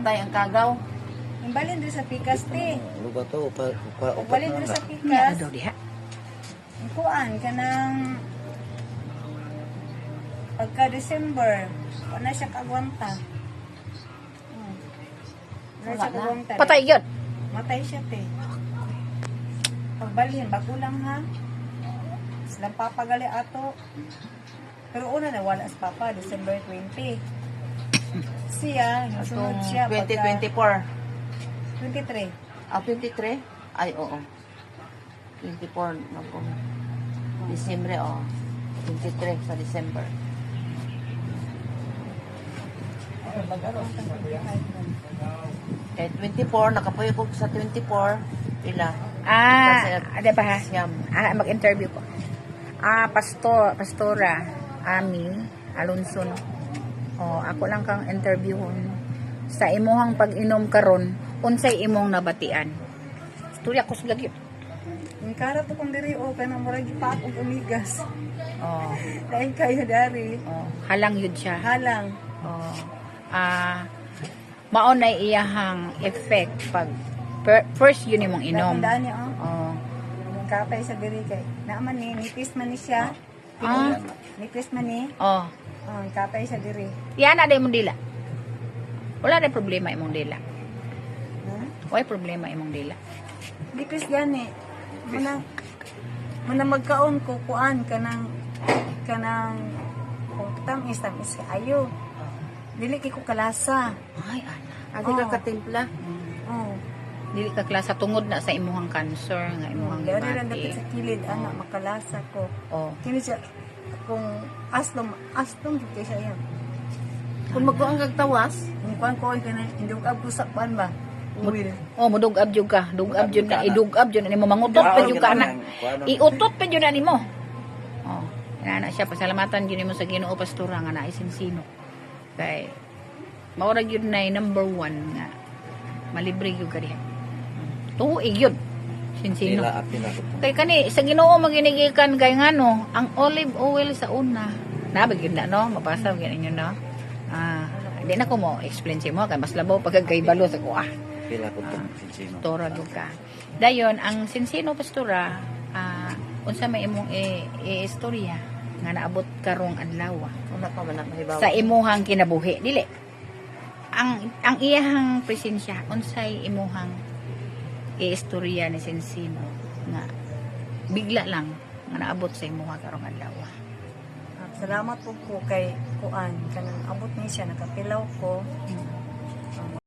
tay ang kagaw. Imbalin din sa pikas te. Ano ba to? Imbalin din sa Niya pikas. daw diha. Kuan kanang pagka December, wala siya kagwanta. Wala siya kagwanta. Patay gyud. Matay siya te. Pagbalhin, bago lang ha. Silang papagali ato. Pero una na wala sa papa, December 20. Siya, nasunod siya. 2024. 23. 23? Ay, oo. 24 na po. Disyembre, 23 sa December. Eh, 24, nakapuyo ko sa 24. Ila. Ada ba ha? Siyam. Mag-interview ko. Pastora Ami Alonso. Ako lang kang interviewon sa imuhang pag-inom karon, unsay imong nabatian? Storya ko sulagi. Ang karat ko kung diri o kanang murag gipaak og umigas. Oh, Dahil kayo dari. halang yun siya. Halang. Mao na iyahang effect pag first yun imong inom. Tandaan niyo Oh. Ang kapay sa diri kay naaman ni nipis man ni siya. Nipis man ni. Oh. Ang kapay sa diri. Yan na imong dila. Wala na problema imong dila. Why problema imong dila? Nipis gani. Muna magkaon ko kuan kanang tamis ayo. Dili kay ko kalasa. Ay, ana. Ate ka katimpla. Oh. Dili ka klasa tungod na sa imuhang cancer nga imuhang Dari lang dapat libati. sa kilid ana makalasa ko. Oh. Kini siya kung aslom kay siya yan. Kung magkuang kagtawas, Kung kuan ko kana hindi ko abusak ban ba. Uwil. Oh, mudugab jud ka. Dugab jud na, idugab jud na nimo mangutot pa jud ka na. Iutot pa jud na nimo. Oh, na siya pasalamatan jud nimo sa Ginoo pastora nga naay sinsino. Kay mao ra jud na number 1 nga malibre jud ka diha. Tuig yun. Sinsino. Kay kani sa Ginoo maginigikan kay ngano, ang olive oil sa una. Nabag yun na no, mabasa gyud ninyo no. Hindi na ko mo explain sa mo kay mas labaw pag balo sa kuha. Pila ko itong sinsino. Tora ka. Dayon ang sinsino pastora, unsa may imong istorya nga naabot karong adlaw una pa man mahibaw. sa imuhang kinabuhi dili. Ang iyahang presensya unsay imuhang istorya ni sinsino nga bigla lang nga naabot sa imuha karong adlaw. Salamat po kay kuan kanang abot ni siya nakapilaw ko.